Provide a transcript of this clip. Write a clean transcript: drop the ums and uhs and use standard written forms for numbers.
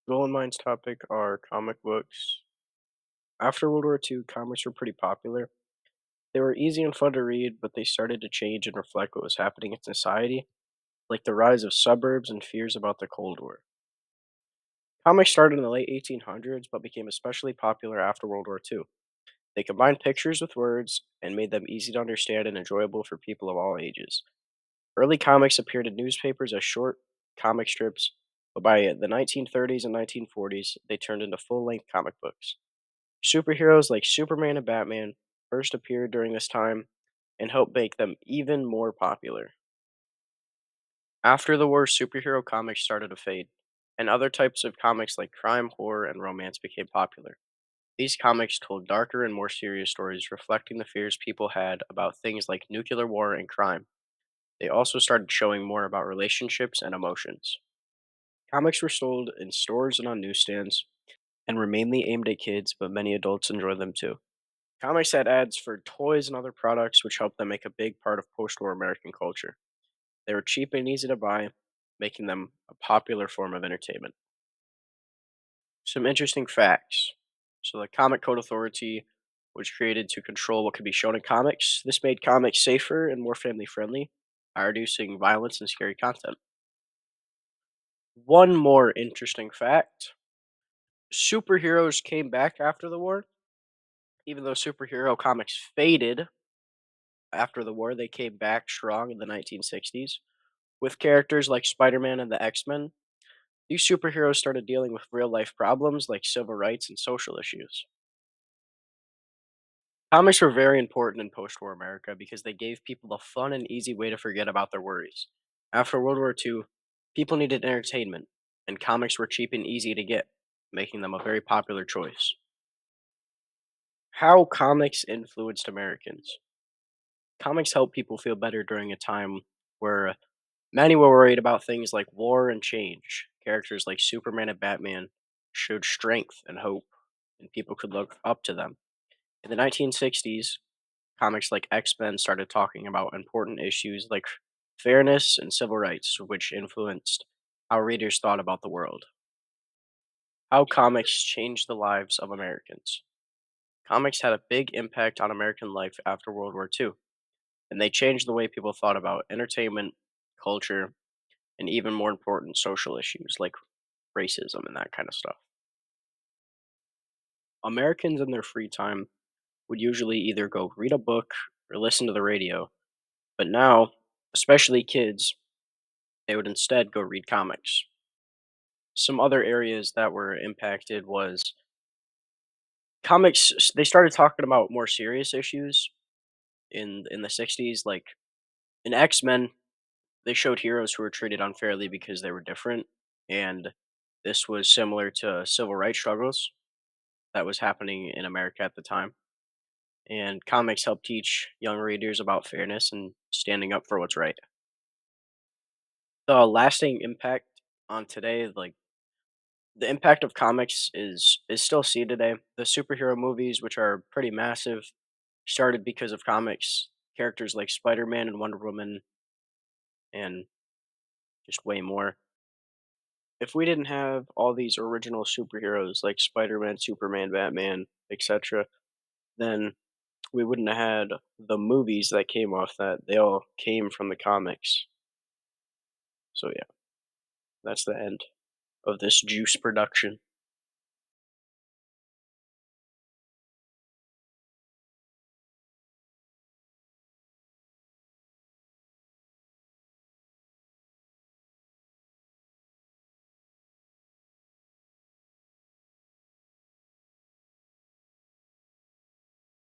Mine's topic are comic books. After World War II, comics were pretty popular. They were easy and fun to read, but they started to change and reflect what was happening in society, like the rise of suburbs and fears about the Cold War. Comics started in the late 1800s, but became especially popular after World War II. They combined pictures with words and made them easy to understand and enjoyable for people of all ages. Early comics appeared in newspapers as short comic strips, but by the 1930s and 1940s, they turned into full length comic books. Superheroes like Superman and Batman first appeared during this time and helped make them even more popular. After the war, superhero comics started to fade, and other types of comics like crime, horror, and romance became popular. These comics told darker and more serious stories, reflecting the fears people had about things like nuclear war and crime. They also started showing more about relationships and emotions. Comics were sold in stores and on newsstands, and were mainly aimed at kids, but many adults enjoyed them too. Comics had ads for toys and other products, which helped them make a big part of post war American culture. They were cheap and easy to buy, making them a popular form of entertainment. Some interesting facts. So, the Comic Code Authority was created to control what could be shown in comics. This made comics safer and more family friendly by reducing violence and scary content. One more interesting fact: superheroes came back after the war. Even though superhero comics faded after the war, they came back strong in the 1960s. With characters like Spider Man and the X Men, these superheroes started dealing with real life problems like civil rights and social issues. Comics were very important in post war America because they gave people a fun and easy way to forget about their worries. After World War II, people needed entertainment, and comics were cheap and easy to get, making them a very popular choice. How comics influenced Americans. Comics helped people feel better during a time where many were worried about things like war and change. Characters like Superman and Batman showed strength and hope, and people could look up to them. In the 1960s, comics like X Men started talking about important issues like fairness and civil rights, which influenced how readers thought about the world. How comics changed the lives of Americans. Comics had a big impact on American life after World War II, and they changed the way people thought about entertainment, culture, and even more important social issues like racism and that kind of stuff. Americans in their free time would usually either go read a book or listen to the radio, but now, especially kids, they would instead go read comics. Some other areas that were impacted was they started talking about more serious issues in the 60s, like in X-Men, they showed heroes who were treated unfairly because they were different, and this was similar to civil rights struggles that was happening in America at the time. And comics help teach young readers about fairness and standing up for what's right. The lasting impact on today, like the impact of comics is still seen today. The superhero movies, which are pretty massive, started because of comics. Characters like Spider-Man and Wonder Woman and just way more. If we didn't have all these original superheroes like Spider-Man, Superman, Batman, etc., then we wouldn't have had the movies that came off that. They all came from the comics. So yeah, that's the end of this juice production.